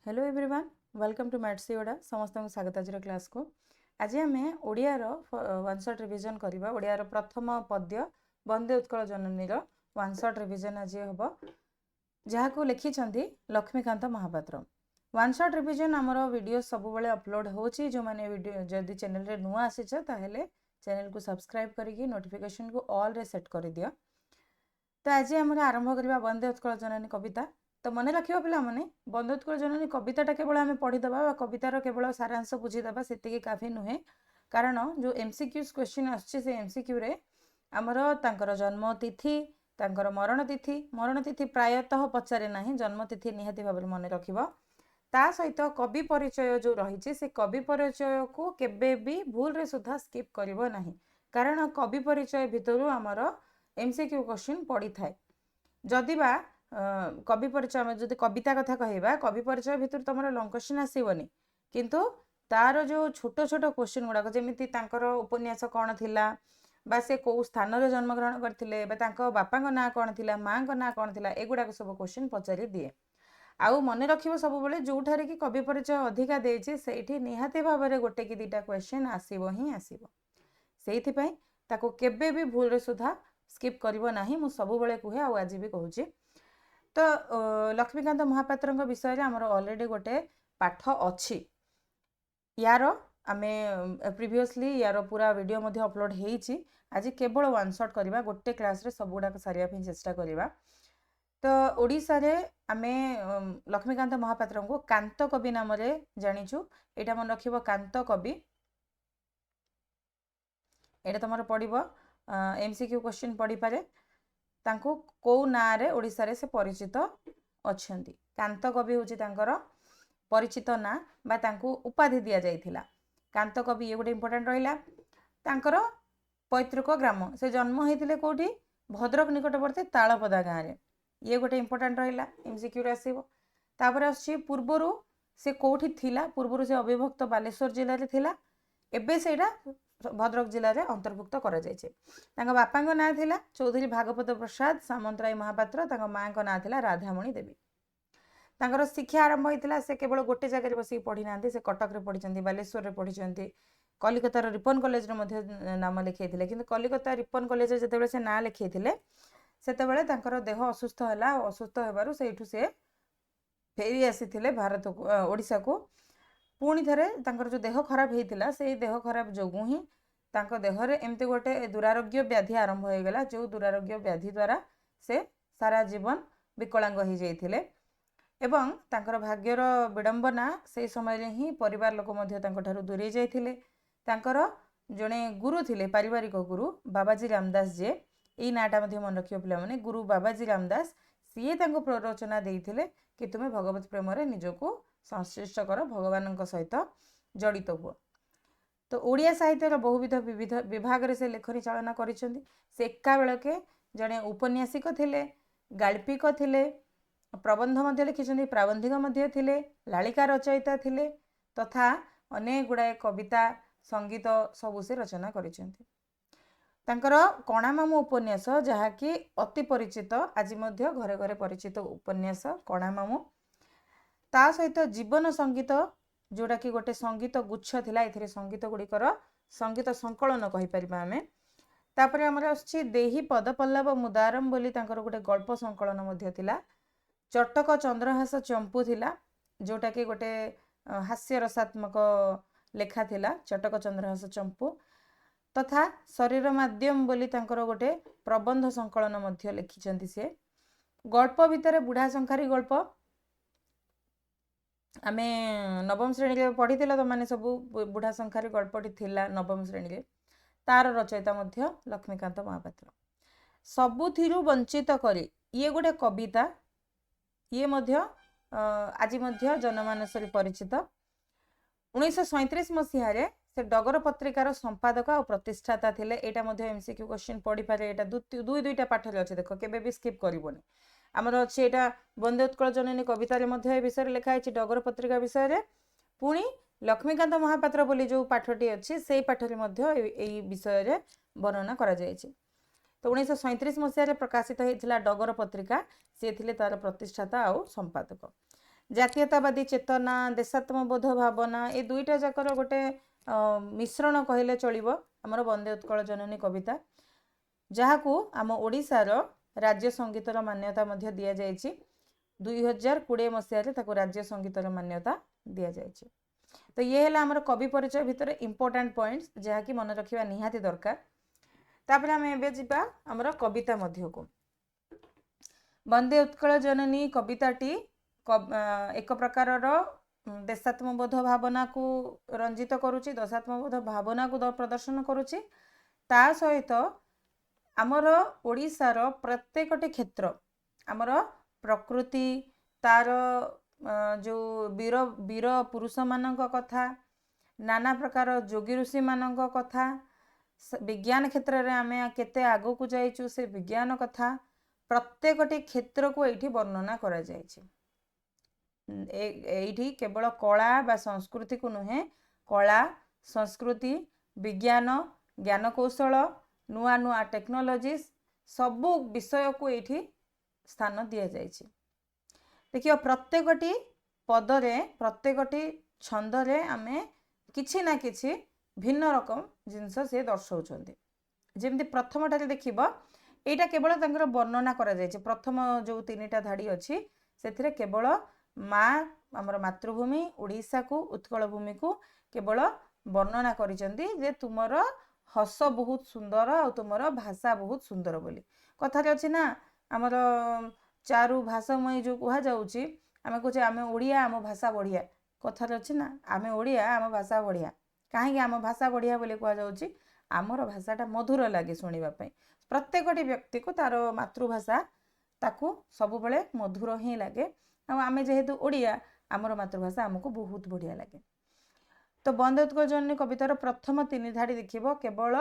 Hello everyone welcome to maths ओडा समस्त को स्वागत आज क्लास को आज आम ओडियार वन शॉट रिविजन करवा ओडियार प्रथम पद्य Bande Utkala Janani one shot revision आज हम जहाँ को लिखिं Laxmikanta Mohapatra one shot revision आमर वीडियो सब बेले अपलोड होची जो माने वीडियो जदि चैनल रे नुआ आसीछ ताहेले चैनल को सब्सक्राइब करके नोटिफिकेशन को ऑल रे सेट कर दियो। तो आज आम आरंभ करवा वंदे उत्कल जननी कविता। तो मन रखियो पिला माने वंदे उत्कल जननी कविताटा केवल आम पढ़ीदबा कवितार केवल सारांश बुझीदबा सेतिकी काफी नुहे कारण जो एमसीक्यूज क्वेश्चन आछे से एमसीक्यू रे आमर तांकर जन्म तिथि तांकर मरण तिथि प्रायतः पचारे नाही जन्म तिथि निहाती भाबरे मन रखिबो ता सहित कवि परिचय जो रही से कवि परिचय को केबे भी भूल रे सुधा स्किप करिवो नाही कारण कवि परिचय भितरु आमर एमसीक्यू क्वेश्चन पड़ी थाए जदि बा कवि परिचय जदि कविता कथा कहवा कवि परिचय भितर तुम लंग क्वेश्चन आसबनी किंतु तार जो छोट छोट क्वेश्चन गुड़ाक जमी उपन्यास कौन थिला बा से कौ स्थान रे जन्म ग्रहण करथिले बा तांको बापा ना कौन थिला माँ ना कौन थिला एगुड़ाक सब क्वेश्चन पचारि दिए आउ मन रखिबो सब बेले जोठारे कि कवि परिचय अधिका देछि सेठी निहाती भाबरे गोटे कि दुटा क्वेश्चन आसीबो ही आसीबो सेहिथि पई ताको केबे भी भूल रे सुधा स्किप करिवो नाही मु सब बेले कहे आ आज भी कहूची। तो लक्ष्मीकांत महापात्र विषय में आमर ऑलरेडी गोटे पाठ अच्छी यार आमे प्रीवियसली यार पूरा वीडियो मध्य अपलोड होईची आज केवल वन शॉट करवा गोटे क्लास रे सब गुड़ाक सारिया चेष्टा करवा। तो ओडिशा रे आमे लक्ष्मीकांत महापात्र को कांत कवि नाम रे जानिछु एटा मन रखिबो कांत कवि एटा तुमर पड़िबो एमसीक्यू क्वेश्चन पड़ी पारे तांको को ना रे ओडिशा रे से परिचित अछंती कांत कवि होची तांकर परिचित ना बा तांको उपाधि दिया जाइथिला कांत कवि ये गोटे इंपोर्टेंट रहिला तांकर पैतृक ग्राम से जन्म होइथिले कोठी भद्रक निकटवर्ती तालपदा गाँव रे ये गोटे इंपोर्टेंट रहिला एमसीक्यू रे आसीबो। तापर आछि पूर्वरु से कोठी थिला पूर्वरु से अविभक्त बालेश्वर जिल्ला रे थिला एबे सेटा भद्रक जिले में अंतर्भुक्त कर बापा ना थिला चौधरी भागवत प्रसाद सामंतराय महापात्र माँ का ना थिला राधामणि देवी तांकर शिक्षा आरंभ होता से केवल गोटे जगह बस पढ़ी ना से कटक रे पढ़ी बालेश्वर रे पढ़ी कलिकतार रिपन कॉलेज रे नाम लिखाई कि कलिकता रिपन कॉलेज जो से ना लिखाई से देह असुस्थ है असुस्थ होबारु सेठू से फेरी आसी भारत को ओडिशा को पुणी थे जो देह खराब होता से देह खराब जोगु ही देहरे एमती गोटे दुरारोग्य व्याधि आरंभ हो गला जो दुरारोग्य व्याधि द्वारा से सारा जीवन विकलांग हो जाइथिले एवं तांकर भाग्यर विडंबना से समय ही परिवार लोक दूरे जाइथिले तांकर जड़े गुरु थिले पारिवारिक गुरु बाबाजी रामदास जे यही नाटा मन रखियो पिला माने गुरु बाबाजी रामदास सीए तांको प्ररोचना देइथिले कि तुमे भगवत प्रेम रे निजको संश्लिष्ट कर भगवान सहित जड़ित हुआ। तो ओडिया साहित्यर बहुविध विविध विभाग रे से लेखनी चालना करिसेंती से एका बेलके जड़े उपन्यासिक थिले गाल्पिक थिले प्रबंध मध्य लिखिसेंती प्राबंधिक मध्य थिले लालिका रचयिता थिले तथा अनेक गुड़ाए कविता संगीत सबु से रचना करिसेंती। तांकर कणामामू उपन्यास जहाँकि अति परिचित आज मध्य घरे घरे परिचित उपन्यास कणामामू ता सहित जीवन संगीत जोड़ा कि गोटे संगीत गुच्छ थिला एथिरे संगीत गुड़िकर संगीत संकलन कहि परिबा आमे। तापरे हमर आछि देही पदपल्लव मुदारम बोली तांकर गोटे गल्प संकलन मध्य थिला चटक चंद्रहास चंपू थिला जोटा कि गोटे हास्य रसात्मक लेखा थिला चटक चंद्रहास चंपू तथा शरीर माध्यम बोली तांकर गोटे प्रबंध संकलन मध्य लिखिचंती से गल्प भितर बुढ़ा संखारी गल्प आमे नवम श्रेणी रे पढ़ी तो माने सब बुढ़ा संखारी गल्पटी थिला नवम श्रेणी रे तार रचयिता मध्य लक्ष्मीकांत महापात्र सबुथिरु वंचित करी ये गोटे कविता ये मध्य आज मध्य जनमानस परिचित 1937 मसीह रे से डगर पत्रिकार संपादक और प्रतिष्ठाता थिले एटा मध्य एमसीक्यू क्वेश्चन पढ़ी पारे एटा दुईटा पाठ रे अछि देखो केबे भी स्किप करिवोनी आमर अच्छी एटा वंदे उत्कल जननी कविता रे विषय लेखाई डगर पत्रिका विषय रे पुणी लक्ष्मीकांत महापात्र बोली जो पाठटी अच्छी से पाठ रे विषय रे वर्णना करा जायछि। तो 1937 मसीह प्रकाशित होता डगर पत्रिका सी थे तार प्रतिष्ठाता और संपादक ଜାତୀୟତାବାଦୀ ଚେतना देशात्मबोध भावना ए दुईटा जाकर गोटे मिश्रण कहले चलिबो हमर वंदे उत्कल जननी कविता जहाकू आम ओडिशार राज्य संगीतर मान्यता मध्य दिया जायछि 2020 मसीह ताको राज्य संगीतर मान्यता दिया जायछि। तो ये है आमर कवि परिचय भितर इंपोर्टेंट पॉइंट्स जहाँकि मन रखा निहाती दरकार। तापर आम एबे जिबा आमर कविता मध्य को वंदे उत्कल जननी कविताटी एक प्रकार देशात्मबोध भावना को रंजित करुच्ची देशात्मबोध भावना को प्रदर्शन करुच्ची ता सहित आमर ओडिशार प्रत्येकटी क्षेत्र आमर प्रकृति तार जो वीर वीर पुरुष मानक कथा नाना प्रकार जोगी ऋषि मानक कथा विज्ञान क्षेत्र रे आमे केते आगो को जाइचु से विज्ञान कथा प्रत्येकटी क्षेत्र को एठी वर्णना करा जायछि। एठी केवल कला बा संस्कृति को नुहे कला संस्कृति विज्ञान ज्ञान कौशल नुआ नुआ टेक्नोलॉजीज सबु विषय को एठी स्थान दिया जायछि। देखियो प्रत्येकटी पदरे प्रत्येकटी छंदरे आमे किछि ना किछि भिन्न रकम जिनस से दर्शाउछन्ति। जेमति प्रथम ठारे देखिबो एटा केवल तांकर वर्णना करा जायछि। प्रथम जो तीनिटा धाड़ी अछि सेथिरे केवल माँ आमर मातृभूमि ओडिशा को उत्कल भूमि को केवल वर्णना करिसन्ति जे तुमर हस बहुत सुंदर और तुमर भाषा बहुत सुंदर बोली कथा अछि ना। आमर चारु भाषामयी जो कहा जाउछि आमे कहूँ आम ओडिया आम भाषा बढ़िया कथा अच्छी ना आम ओडिया आम भाषा बढ़िया कहीं आम भाषा बढ़िया बोली कह जाउछि आमर भाषाटा मधुर लगे शुणा प्रत्येकटी व्यक्ति को तार मातृभाषा ताकू सब बेले मधुर ही लगे आम जेहेतु ओडिया आमर मातृभाषा आमको बहुत बढ़िया लगे। तो वंदे उत्कल जननी कवितार प्रथम तीन धाड़ी देखिबो केवल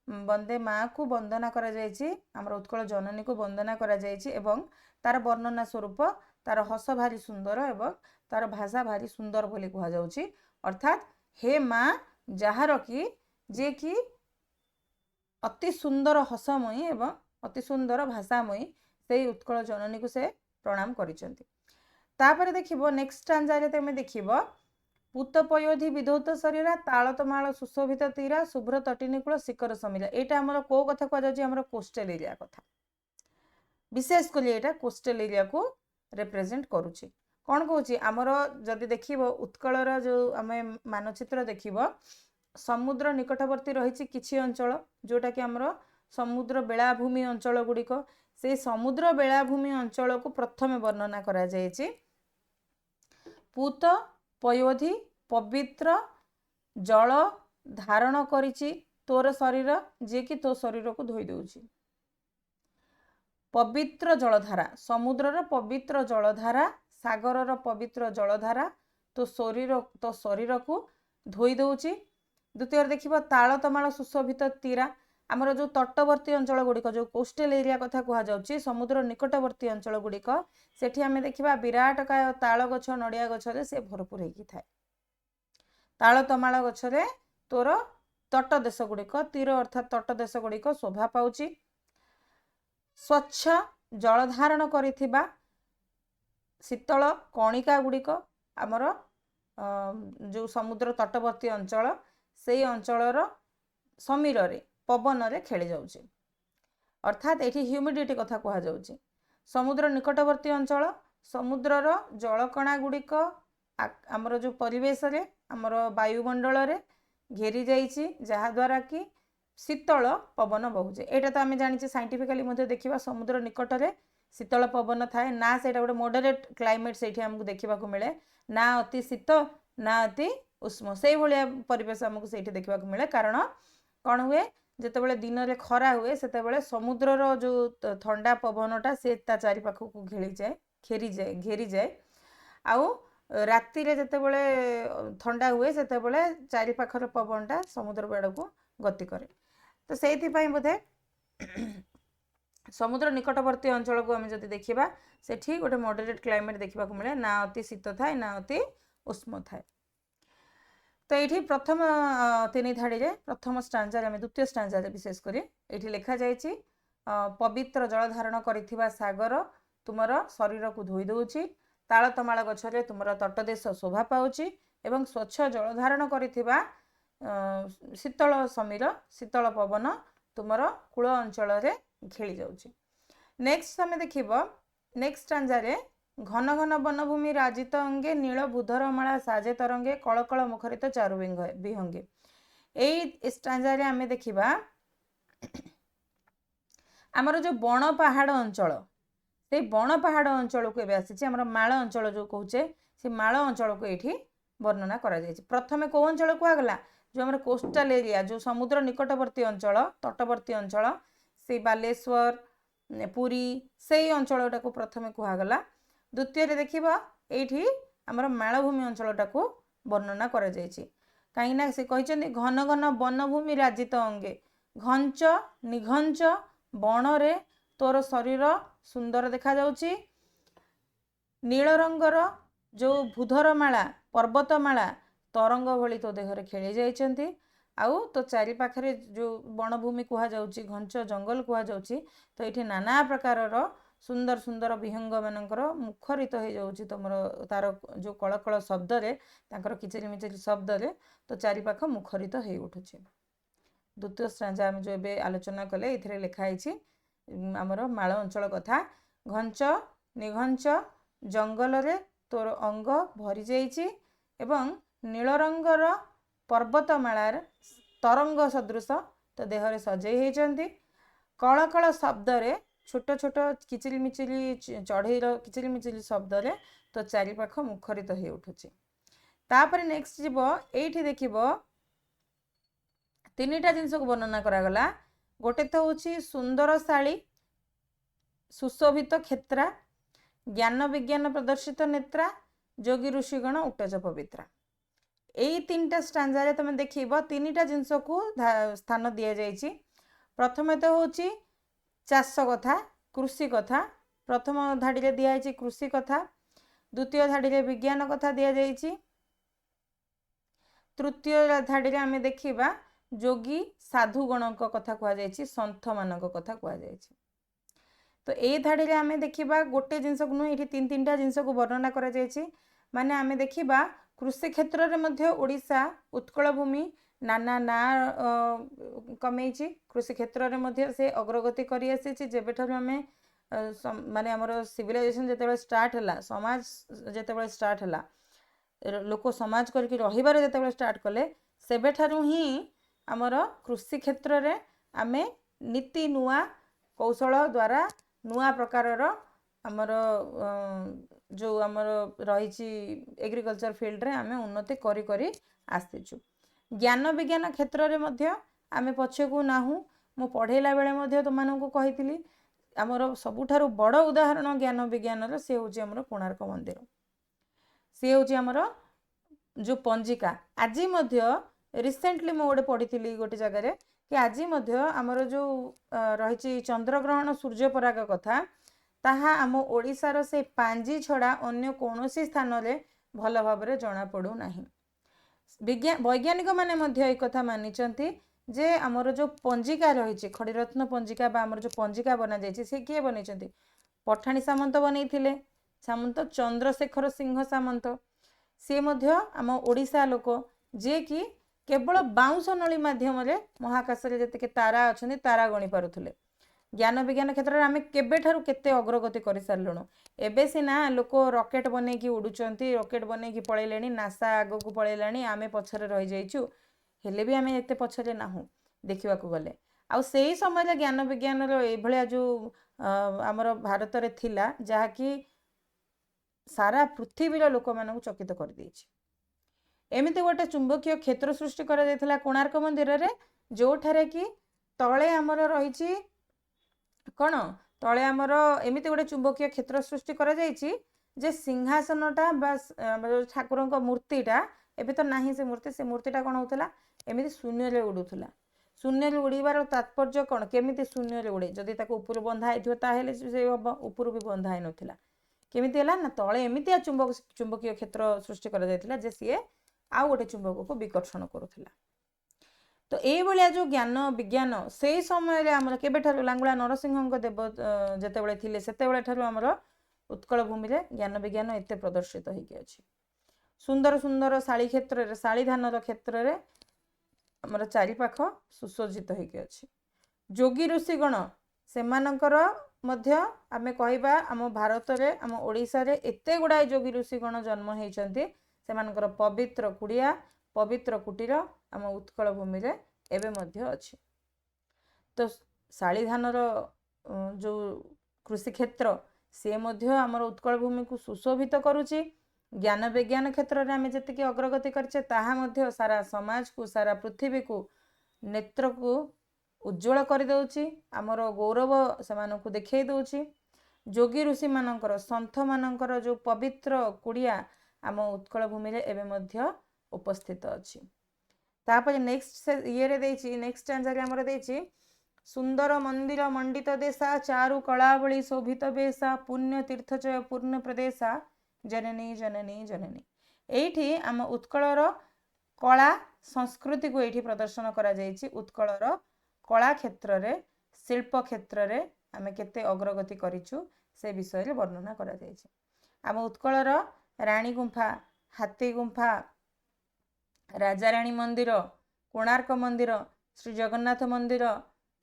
वंदे माँ को वंदना करा जायछि आमर उत्कल जननी को वंदना करा जायछि एवं तार वर्णना स्वरूप तार हस भारी सुंदर एवं तार भाषा भारी सुंदर बोली कह जाउछि। अर्थात हे माँ जहार की जे कि अति सुंदर हसमयी एवं अति सुंदर भाषामयी से उत्कल जननी को से प्रणाम करिसंति। तापर देखिबो नेक्स्ट स्टांजा तमे देखिबो पूत पयोधि विधौत शरीरा तालतमाल सुशोभित तीरा शुभ्र तटिनिकूल शिखर समीरा एटा हमर को कथा कह जाउछि हमर कोस्टल एरिया कथा विशेष करी एटा कोस्टल एरिया को रिप्रेजेंट करूछि। कौन कहूँ आमर जदि देखिबो उत्कलर जो आमे मानचित्र देखिबो समुद्र निकटवर्ती रही किछि अंचल जोटा कि आमर समुद्र बेलाभूमि अंचल गुड़िक से समुद्र बेलाभूमि अंचल को प्रथमे वर्णना करा जायछि। पूत पयोधि पवित्र जल धारण करिछि तोर शरीर जे कि तो शरीर को धोई दउछि। पवित्र जलधारा समुद्रर पवित्र जलधारा सागरर पवित्र जलधारा तो शरीर को धोई दउछि। द्वितीय देखिबो ताल तमाल सुशोभित तीरा आमर जो तटवर्ती अंचल गुड़िक जो कोस्टल एरिया कथा कह जाउछि समुद्र निकटवर्ती अंचल गुड़िक सेठी आमे देखिबा विराट काय ताल गछ नडिया गछरे से भरपूर हेकी थाए। ताल तमाल गछरे तोर तट देश गुड़िक तीर अर्थात तट देश गुड़िक शोभा पाउछि। स्वच्छ जल धारण करिथिबा शीतल कणिका गुड़िक आमर जो समुद्र तटवर्ती अंचल से अंचलर समीर रे पवन रे खेली जाउछि। अर्थात एठी ह्यूमिडिटी कथा कह जाउछि। समुद्र निकटवर्ती अंचल समुद्रर जलकणा गुड़िक आमर जो परिवेश रे आमर वायुमंडल रे घेरी जाइछि जहा द्वारा कि शीतल पवन बहुचे। एटा तो आमे जानिछि साइंटिफिकली मध्ये देखिबा समुद्र निकट रे शीतल पवन थाए ना सेटा गोटे मॉडरेट क्लाइमेट सेठी हमकु देखिबा को मिले ना अति शीत ना अति उष्म से भलिया परिवेश हमकु सेठी देखिबा को मिले। कारण कौन हुए जेतेबेले दिन रे खरा हुए सेतेबेले समुद्रर जो ठंडा पवनटा से ता चारि पाख को घेरी जाए आउ राति रे जेतेबेले ठंडा हुए सेतेबेले चारि पाखर पवनटा समुद्र बाड़ को गति करे। तो सेथि पई बोधे समुद्र निकटवर्ती अंचल को आमे जदि देखिबा सेठी गोटे मॉडरेट क्लाइमेट देखिबा को मिले ना अति शीत थाए ना अति उष्म थाए। तो ये प्रथम तीन धाड़ी रे प्रथम स्टांजा आम द्वितीय स्टांजा विशेष करी ये लिखा जाइछि पवित्र जल धारण करिथिबा सागर तुमर शरीर को धोई दउछि तालतमाଳ गछरे तुमर तटदेश शोभा पाउछि एवं स्वच्छ जल धारण करिथिबा शीतल समीर शीतल पवन तुमर कूल अंचल रे खेली जाउछि। नेक्स्ट हमें देखिबो नेक्स्ट स्टांजारे घन घन वनभूमि राजित अंगे नील बुधरमाला साजे तरंगे कलकल मुखरित चारु विहंगे। एई स्टांजारे आमे देखिबा आमर जो बण पहाड़ अंचल से बण पहाड़ अंचल को एबे आसीछि आमर माळ अंचल जो कहूचे से माळ अंचल को एठी वर्णना करा जायछि। प्रथमे को अंचल को आगला जो आमर कोस्टल एरिया जो समुद्र निकटवर्ती अंचल तटवर्ती अंचल से बालेश्वर पुरी से अंचलटा को प्रथमे कुहागला। द्वितीय देखिबा एठी आमर माळभूमि अंचलटा को वर्णना करा जायछि कहीं ना से कहिसेंती घन घन वनभूमि राजित अंगे घंच निघंच बणरे तोर शरीर सुंदर देखा जाउछि नील रंगर जो बुधरमाला पर्वतमाला तरंग भली तो देहरे खेली जाइछंती आउ तो चारि पाखरे जो वनभूमि कुहा जाउछि घंच जंगल कुहा जाउछि तो एठी नाना प्रकारर सुंदर सुंदर विहंग मानकर मुखरित हो जाउछि तुमर तार जो कलकल शब्द रे तांकर किचरी मिचरी शब्द रे तो चारि पाख मुखरित हो उठुछि। द्वितीय स्टांजा हम जो एबे आलोचना कले एथिरे लिखा आइछि आमर माळ अंचल कथा घंच निघंच जंगल रे तोर अंग भरी जाइछि एवं नील रंगर पर्वतमालार तरंग सदृश तो देहरे सजई होइछंती कलकल शब्द रे छोट छोट किचिली मिचिली चढ़ईर किचिली मिचिली शब्द रे तो चारि पाख मुखरित हो उठुछि। तापर नेक्स्ट जीव एठी देखिबो तीनिटा जिनस को वर्णना करागला गोटे तो होछि सुंदरशाली सुशोभित क्षेत्रा ज्ञान विज्ञान प्रदर्शित नेत्रा जोगी ऋषिगण उट्टज पवित्रा। एई तीनटा स्टांजा रे तमे देखिबो तीनिटा जिनस को स्थान दिया जाइछि। प्रथमे तो होछि चाष कथा कृषि कथा प्रथम धाड़ी रे दिया जाइछि कृषि कथा द्वितीय धाड़ी रे विज्ञान कथा दिया जाइछि तृतीय धाड़ी रे आमे देखिबा जोगी साधुगण कथा कुआ जाइछि संत मानक कथा कुआ जाइछि। तो ए धाड़ी रे आमे देखिबा गोटे जिनस को नुह एठी तीन तीनटा जिनस को वर्णना करा जाइछि माने आमे देखिबा कृषि क्षेत्र रे मध्य ओडिशा उत्कल भूमि नाना ना कमेछि कृषि क्षेत्र रे मध्य से अग्रगति करि आसीछि जेबेठारु आमे माने हमर सिविलाइजेशन जेतेबे स्टार्ट हला समाज जेतेबे स्टार्ट हला लोक समाज करके रहिबार जेतेबे स्टार्ट कले सेबेठारु ही हमर कृषि क्षेत्र रे आमे नीति नुआ कौशल द्वारा नुआ प्रकारर हमर जो हमर रहिछि एग्रीकल्चर फील्ड रे आमे उन्नति करी करी आसीछु। ज्ञान विज्ञान क्षेत्र रे मध्य आमे पछकू नाहू मु पढ़ेला बेले मध्य तुमनको कहितली हमर सबुठारु बड़ उदाहरण ज्ञान विज्ञान रे से होछि हमर कोणार्क मंदिर से होछि हमर जो पंजिका आज मध्य रिसेंटली मु गोटे पढ़ी गोटे जगह रे कि आज मध्य हमर जो रहिछि चंद्रग्रहण सूर्यपराग कथा ताहा आम ओडिशार से पांजी छड़ा अन्य कोनोसी स्थान रे भल भाबरे जणा पड़ू नाही। वैज्ञानिक माने मध्य एक कथा मानिचंती जे हमर जो पंजिका रहिछि खड़ीरत्न पंजिका बा हमर जो पंजिका बना जाइछि से किए बनेचंती पठाणी सामंत बनैथिले सामंत चंद्रशेखर सिंह सामंत से मध्य आम ओडिशा लोक जे कि केवल बाउंस नली माध्यम रे महाकाश रे जते के तारा अछंती तारा गणी पारुथले। ज्ञान विज्ञान क्षेत्र में आम केबेठारु केते अग्रगति कर सारूँ एबे सिना लोक रॉकेट बने की उड़ुचंती रॉकेट बने की पळैलेनी नासा आगो को पळैलानी आमे पछरे रहि जाइछु हेले भी आमे एते पछरे नाहू देखिबा को गले आ सेही समय ज्ञान विज्ञान रो ए भलिया जो हमर भारत रे थिला जहा कि सारा पृथ्वी रो लोक मानू चकित कर देछि। एमिति गोटे चुंबकीय क्षेत्र सृष्टि करा जायथला कोणार्क मंदिर रे जो ठारे कि तळे हमर रहिछि कौन तले आमर एमती गोटे चुंबकीय क्षेत्र सृष्टि करा जायछि जे सिंहासनटा बा ठाकुर मूर्तिटा एबे तो नाही से मूर्तिटा कौन होतला एमती शून्य रे उडुथला शून्य रे उड़ीबार तात्पर्य कौन केमिति शून्य रे उड़े जदि ताको ऊपर बंधा आइथिबो ताहेले से हबो ऊपर भी बंधा आइ नथिला केमिति हला ना तळे एमिति चुंबकीय क्षेत्र सृष्टि करा जायथिला जे सिए आ गोटे चुंबक को विकर्षण करुथला। तो ये भाया जो ज्ञान विज्ञान से समय आमर केबेठारु लांगुला नरसिंह देव जेतेबेले थिले सेतेबेले ठारु आमर उत्कल भूमि रे ज्ञान विज्ञान एते प्रदर्शित होइके अछि। सुंदर सुंदर शाली क्षेत्र रे शाली धानर क्षेत्र रे हमर चारि पाख सुसज्जित होइके अछि। जोगी ऋषिगण सेमानकर मध्य आमे कहबा आम भारत रे आम ओडिसा रे एते गुडाय जोगी ऋषिगण जन्म होइचंती सेमानकर पवित्र कुड़िया पवित्र कुटीर आम उत्कल भूमि रे एबे मध्य अछि। तो शाली धानर जो कृषि क्षेत्र से मध्य आमर उत्कल भूमि को सुशोभित करुछि। ज्ञान विज्ञान क्षेत्र में आम जी अग्रगति करछे ताहा मध्य सारा समाज को सारा पृथ्वी को नेत्र को उज्जवल कर दउछि। आमर गौरव से देखै दउछि। जोगी ऋषि मानकर संथ मानकर जो पवित्र कुड़िया आम उत्कल भूमि रे एबे मध्य उपस्थित अछि। तापर नेक्स्ट ये रे देछि नेक्स्ट आंसर हमर देछि सुंदर मंदिर मंडित देशा चारु कलावली शोभित बेशा पुण्य तीर्थचय पूर्ण प्रदेशा जननी जननी जननी। एठी आम उत्कलर कला संस्कृति को एठी प्रदर्शन करा जायछि। उत्कलर कला क्षेत्र रे शिल्प क्षेत्र रे आमे केते अग्रगति करिछु से विषय रे वर्णना करा जायछि। आम उत्कलर रानी गुंफा हाथी गुंफा राजा रानी मंदिर कोणार्क मंदिर श्री जगन्नाथ मंदिर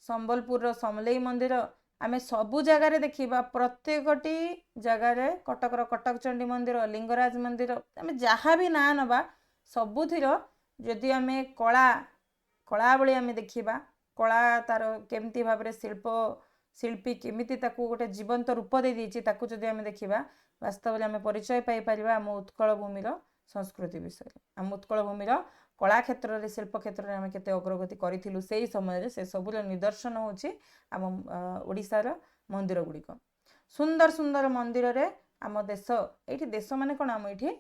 संबलपुर समलेई मंदिर आमे सबु जगह रे देखिबा प्रत्येकटी जगह रे कटकर कटक चंडी मंदिर लिंगराज मंदिर आमे जहाँ भी ना नबा सबुथिर जदि आमे कला कलावली आमे देखिबा कला तार केमती भाव रे शिल्पी केमिति ताकू गोटे जीवंत रूप दे देछि ताकू जदि आमे देखिबा वास्तव रे आमे परिचय पाई परिबा आम उत्कल भूमिर संस्कृति विषय। आम उत्कल भूमिर कला क्षेत्र रे शिल्प क्षेत्र रे आमे केते अग्रगति करिथिलु सेही समय रे से सबुर निदर्शन होछि आम ओडिसार मंदिर गुड़िक। सुंदर सुंदर मंदिर रे आम देश एठी देश माने कोन आम एठी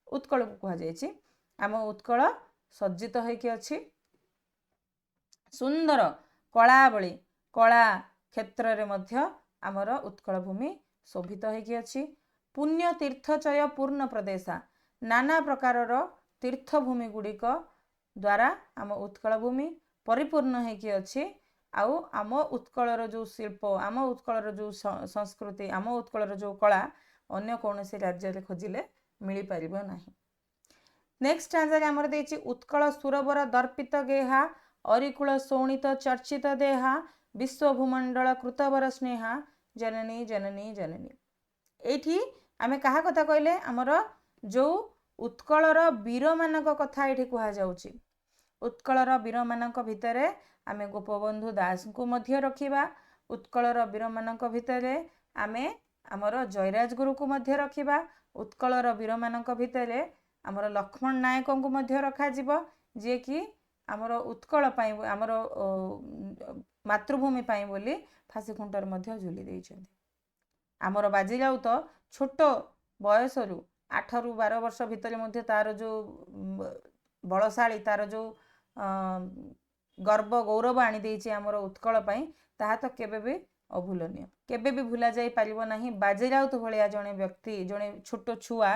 उत्कल को कहा जायछि। आम उत्कल सज्जित होइके अछि सुंदर कलावली कला क्षेत्र रे मध्य आमर उत्कल भूमि शोभित होइके अछि। पुण्य तीर्थचय पूर्ण प्रदेशा नाना प्रकारर तीर्थभूमि गुड़िक द्वारा आम उत्कल भूमि परिपूर्ण होइके अछि। आउ आम उत्कलर जो शिल्प आम उत्कलर जो संस्कृति आम उत्कलर जो कला अन्य कौनसी राज्य रे खोजिले मिली परिबो नाही। नेक्स्ट आंसर हमर देछि उत्कल सुरवर दर्पित गेहा अरिकुल शोणित चर्चित देहा विश्व भूमंडल कृतवर स्नेहा जननी जननी जननी। एठी आमे कहा कथा कहले आमर जो उत्कलर वीर मानक कथा एठी कहा जाउछि। उत्कलर वीर मानक भितरे आमे गोपबंधु दास को मध्य रखिबा। उत्कलर वीर मानक भितरे आमे आमर जयराज गुरु को मध्य रखिबा। उत्कलर वीर मानक भितरे आमर लक्ष्मण नायक को मध्य रखा जिवो जे कि आमर उत्कल पाई आमर मातृभूमि पाई बोली फांसी खुंटर मध्य झुली देइछन्ति। आमर बाजीराव तो छोट बयस रु 8 रु 12 वर्ष भितर मध्य तार जो बलशाली तार जो गर्व गौरव आनी देइछि आमर उत्कल पाई ताहा तो केबे भी अभूलनीय केबे भी भूला जाई परिबो नाही। बाजीराव तो भलिया जणे व्यक्ति जणे छोट छुआ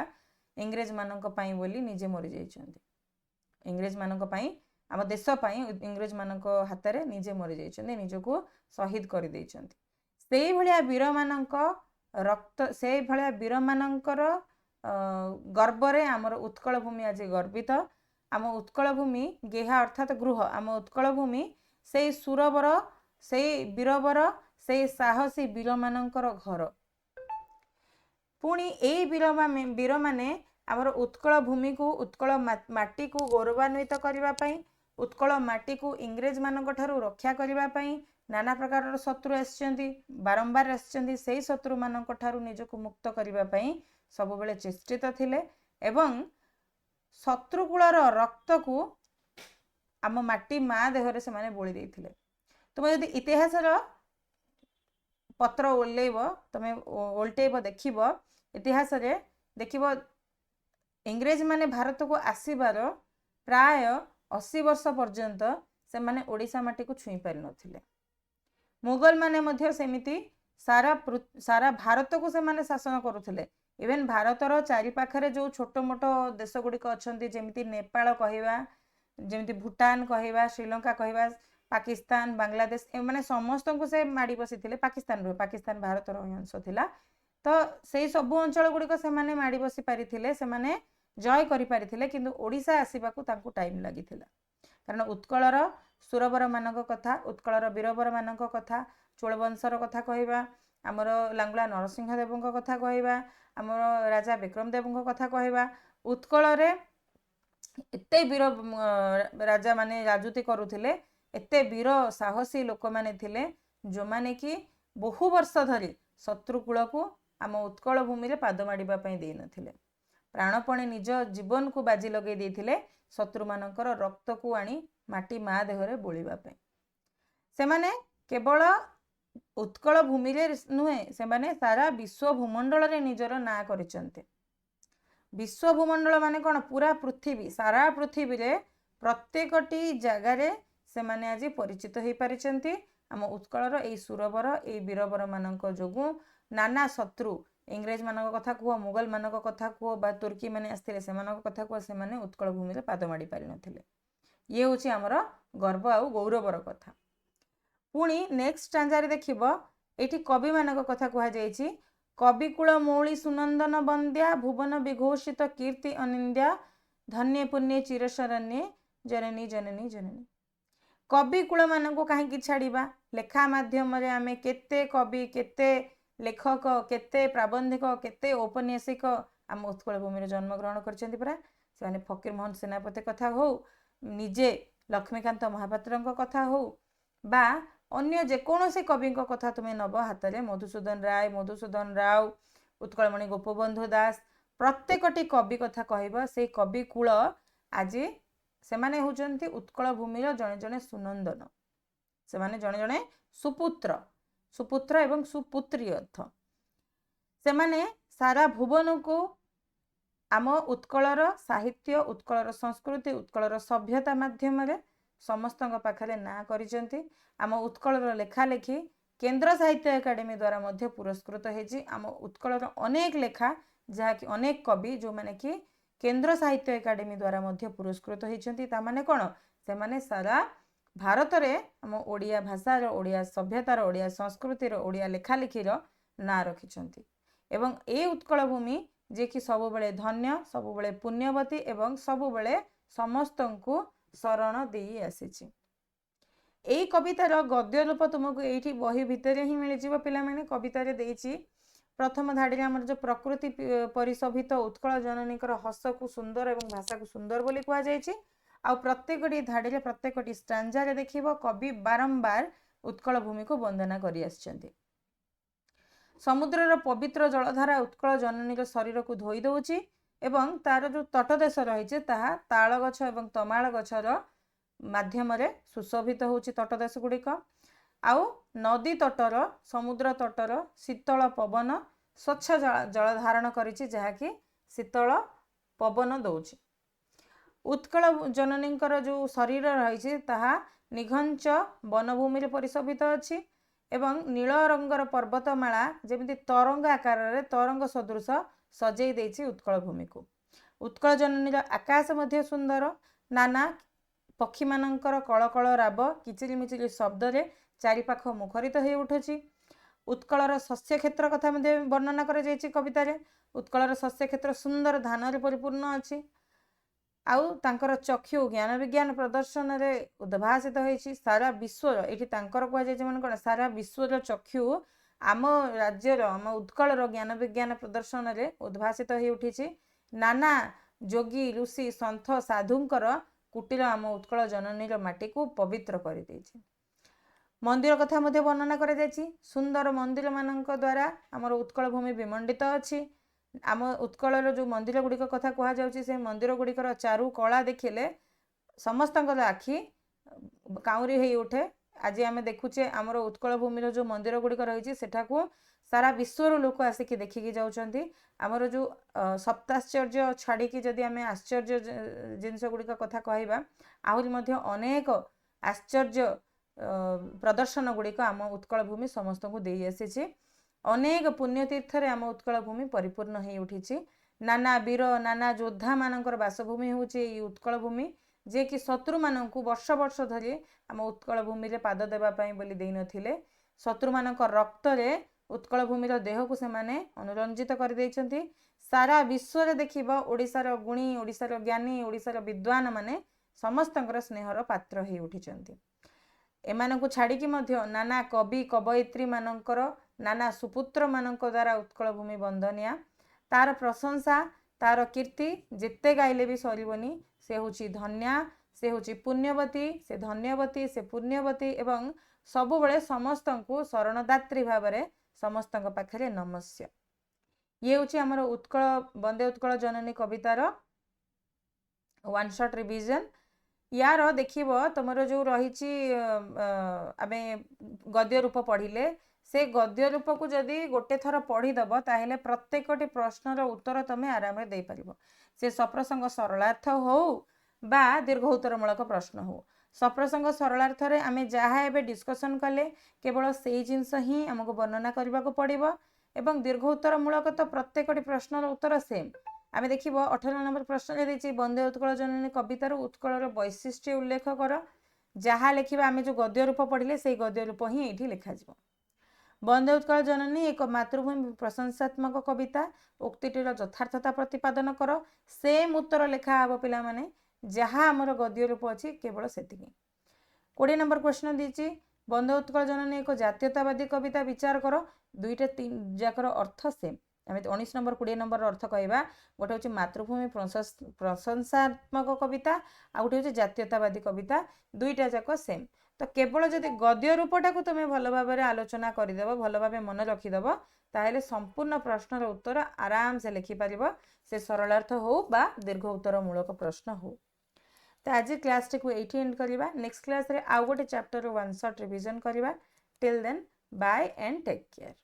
इंग्रेज मानक पाई बोली निजे मरि जाइछन्ति। इंग्रेज मानक पाई आम देश पाई इंग्रेज मानक हाथ रे निजे मरि जाइछन्ति निजको शहीद कर देइछन्ति। सेही भलिया वीर मानक रक्त से भलिया वीर मानकर गर्व रे आमर उत्कल भूमि आज गर्वित। आम उत्कल भूमि गेहा अर्थात गृह आम उत्कल भूमि से सुरवर से वीरवर से साहसी वीर मानकर घर। पुणी ए वीर माने आमर उत्कल भूमि को उत्कल माटी को गौरवान्वित करबा पई उत्कल माटी को इंग्रेज मानक ठारू रक्षा करबा पई नाना प्रकार शत्रु आछन्ति बारंबार आछन्ति सेही शत्रु मानक ठारू निजको मुक्त करबा पई सब बेले चेष्टित थिले एवं शत्रुकूलर रक्त को आम माटी माँ देहरे से माने बोली देइथिले। तुम यदि इतिहासर पत्र ओल्लेब तुम ओल्टेब देखिब इतिहास रे देखिब इंग्रेज माने भारत को आसीबार प्राय 80 वर्ष पर्यंत से माने ओडिशा माटी को छुई पारि नथिले। मुगल माने मध्य सेमिति सारा भारत को से माने शासन करुथिले। इवेन भारतर चारि पाखरे जो छोट मोट देश गुड़िक अच्छन्ति जेमिति नेपाल कहवा जेमिति भूटान कहवा श्रीलंका कहवा पाकिस्तान बांग्लादेश ए माने समस्त को से माड़ी बसी थिले। पाकिस्तान भारतर अंश थिला तो सेई सबु अंचल गुड़िक से माड़ी बसी पारिथिले सेमाने जय करि पारिथिले किंतु ओडिशा आसीबाकू तांकू टाइम लागिथिला कारण उत्कलर सुरबर मानक कथा उत्कलर वीरबर मानक कथा चोलवंशर कथा कहवा आमर लांगुला नरसिंह देवଙ୍କ कथा कहवा आमर राजा विक्रम देवଙ୍କ कथा कहवा उत्कल रे एते वीर राजा माने राजुति करुथिले एते वीर साहसी लोक माने थिले जो माने कि बहु वर्ष धरी शत्रुकूल को आम उत्कल भूमि रे पाद माडिबा पई देई नथिले प्राणपणे निज जीवन को बाजी लगे देथिले शत्रु मानकर रक्त को आनी माटी मा देहरे बोलिबा पई सेमाने केवल उत्कल भूमि रे नुहे सेमाने सारा विश्व भूमंडल रे निजर ना करिसंते विश्व भूमंडल माने कोन पूरा पृथ्वी सारा पृथ्वी रे प्रत्येकटी जगह रे सेमाने आज परिचित हो पारिचंती आम उत्कलर ए सुरबर ए वीरबर मानक जोगु नाना शत्रु इंग्रेज मानक कथा कुह मुगल मानक कथा कुह बा तुर्की माने आस्थिले सेमानक कथा कुह सेमाने उत्कल भूमि रे पाद माडी पारि नथिले ये होची हमर गर्व आ गौरवर कथा पुणी नेक्स्ट स्टांजा रे देखिबो एठी कवि मानक कथा कुहा जायछि कविकुल मौली सुनंदन बंद्या भुवन विघोषित कीर्ति अनिंद्या धन्य पुण्य चिरशरण्ये जननी जननी जननी कविकुल मानक कहीं छाड़िबा लेखा माध्यम रे आमे केते कवि केते लेखक केते प्राबंधिक केते औपन्यासिक आम उत्कल भूमि रे जन्म ग्रहण करछन्ती परा से फकीर मोहन सेनापति कथा हो निजे लक्ष्मीकांत महापात्रଙ୍କ कथा हो बा अन्य जेकोसी कवि कथा तुम्हें नब हाथ में मधुसूदन राय मधुसूदन राव उत्कलमणि गोपबंधु दास प्रत्येकटी कवि कथा कहब से कवि कूल आज से माने होचंती उत्कल भूमि जड़े जड़े सुनंदन से माने जड़े जड़े सुपुत्र सुपुत्र एवं सुपुत्री अर्थ से माने सारा भुवन को आम उत्कलर साहित्य उत्कलर संस्कृति उत्कलर सभ्यता माध्यम रे समस्त पाखरे ना करिसेंती आम उत्कलर लेखा लेखी केंद्र साहित्य एकाडेमी द्वारा मध्य पुरस्कृत होइछि आम उत्कलर अनेक लेखा जहा कि अनेक कवि जो माने कि केंद्र साहित्य एकाडेमी द्वारा मध्य पुरस्कृत होइछन्ती ता माने कोन से माने सारा भारत रे आम ओडिया भाषा रो ओडिया सभ्यतार ओडिया संस्कृतिर ओडिया लेखा लेखीर ना रखिछन्ती एवं ए उत्कल भूमि जे कि सब बेले धन्य सब बेले पुण्यवती एवं सब बेले समस्तंकु शरण देई आसीछि एई कवितार गद्य रूप तुमको एठी बही भितर ही मिल जिवो पिला माने कविता रे देइछि प्रथम धाड़ी हमर जो प्रकृति परिशोभित उत्कल जननीकर हस को सुंदर एवं भाषा को सुंदर बोली कहा जाइछि आ प्रत्येकटी धाड़ी रे प्रत्येकटी स्टांजा रे देखिबो कवि बारंबार उत्कल भूमि को वंदना करि आछन्ती समुद्रर पवित्र जलधारा उत्कल जननीर शरीर को धोई दउछि एवं तार जो तटदेश रही ताहा ताल गछ एवं तमाल गछर माध्यम रे सुशोभित होछि तटदेश गुड़िक आउ नदी तटर समुद्र तटर शीतल पवन स्वच्छ जल धारण करिछि जहाँकि शीतल पवन दउछि उत्कल जननींकर जो शरीर रही ताहा निघंच वनभूमि रे परिशोभित अछि एवं नील रंगर पर्वतमाला जेमिति तरंग आकार रे तरंग सदृश सजई देछि उत्कल भूमि को उत्कल जननीर आकाश मध्य सुंदर नाना पक्षी मानकर कलकल राब किचिली मिचिली शब्द रे चारिपाख मुखरित हो उठुछि उत्कलर शस्य क्षेत्र कथा मध्ये वर्णना कर जाइछि कविता रे उत्कलर शस्य क्षेत्र सुंदर धान रे परिपूर्ण अछि आउ तांकर चक्षु ज्ञान विज्ञान प्रदर्शन रे उद्भासित होइछि सारा विश्व एठी तांकर कह जाइछि मन कोन सारा विश्व चक्षु आम राज्यर आम उत्कलर ज्ञान विज्ञान प्रदर्शन रे उद्भासित हो उठिछि नाना जोगी ऋषि सन्थ साधुंकर कुटीर आम उत्कल जननीर माटी को पवित्र कर देछि मंदिर कथा मध्ये वर्णना कर जाइछि सुंदर मंदिर मानक द्वारा आमर उत्कल भूमि विमंडित अछि आम उत्कलर जो मंदिर गुड़िक कथा कह जाउछि से मंदिर गुड़िकर चारु कला देखिले समस्त आखि काउरी हो उठे आज आम देखुचे आमर उत्कल भूमि जो मंदिर गुड़िक रही सेठाकू सारा विश्वर लोक आसिक देखिकी जाउछन्ती आमर जो सप्ताश्चर्य छाड़ी जदि आम आश्चर्य जिनस गुड़िक कथा कहवा आहरी मध्य अनेक आश्चर्य प्रदर्शन गुड़िक आम उत्कल भूमि समस्त को दे आसी अनेक पुण्यतीर्थ रे आम उत्कल भूमि परिपूर्ण हो उठी नाना वीर नाना योद्धा मानकर बासभूमि होउछि उत्कल भूमि जे कि शत्रु मानक वर्ष वर्ष धरी आम उत्कल भूमि रे पाद देबा पई बोली देई नथिले शत्रु मानक रक्त रे उत्कल भूमिर देह को से अनुरंजित कर देइछंती। सारा विश्व देखिब ओडिशार गुणी, ओडिशार ज्ञानी, ओडिशार विद्वान माने समस्तंकर स्नेहर पात्र हो उठिछंती। एमानकु छाड़िकी मध्य नाना कवि कवयित्री मानकर नाना सुपुत्र मानक द्वारा उत्कल भूमि वंदनिया। तार प्रशंसा तार कीर्ति जिते गाइले भी सरीबनी। से होची धन्या, से होची पुण्यवती, से धन्यवती, से पुण्यवती एवं सबुबले समस्तंकु शरणदात्री भावरे समस्तंक पाखरे नमस्य। ये होची हमर उत्कल वंदे उत्कल जननी कवितार वन शॉट रिविजन। यार देखिब तुमर जो रही आमे गद्य रूप पढ़िले से गद्य रूप को जदि गोटे थर पढ़ीदब ताहेले प्रत्येकटी प्रश्नर उत्तर तुम आराम दे पारिब। से सप्रसंग सरलार्थ हो बा दीर्घ उत्तरमूलक प्रश्न हो। सप्रसंग सरलार्थ रे आमे जहाँ एबे डिस्कशन कले केवल से जिनस ही आमको वर्णना करने को पड़िबो एवं दीर्घ उत्तरमूलक तो प्रत्येकटी प्रश्नर उत्तर सेम। आमे देखिबो 18 नंबर प्रश्न देछि वंदे उत्कल जननी कवितार उत्कलर वैशिष्ट्य उल्लेख कर। जहाँ लिखा आमे जो गद्य रूप पढ़िले से गद्य रूप ही एठी लिखा जिवो। वंदे उत्कल जननी एक मातृभूमि प्रशंसात्मक कविता। उक्तिटीर यथार्थता प्रतिपादन कर। सेम उत्तर लेखा हब पिला माने जहाँ आमर गद्य रूप अच्छी केवल सेतिकी। 20 नंबर क्वेश्चन दीची वंदे उत्कल जननी एक जातीयतावादी कविता विचार कर। दुईटा तीन जाकर अर्थ सेम। आम 19 नंबर 20 नंबर अर्थ कहवा गोटे हूँ मातृभूमि प्रशंसात्मक कविता आ गोटे हूँ जातीयतावादी कविता। दुईटा जाक सेम। तो केवल जदि गद्य रूपटा को तुम भल भाव आलोचना करदेव, भल भाव मन रखिदेव, ताहले संपूर्ण प्रश्नर उत्तर आराम से लिखिपार। से सरलार्थ हो बा दीर्घ उत्तरमूलक प्रश्न हो। तो आज क्लास टी को एठी एंड करवा। नेक्स्ट क्लास रे आउ गोटे चैप्टर वन शॉट रिवीजन करवा। Till then bye and take care.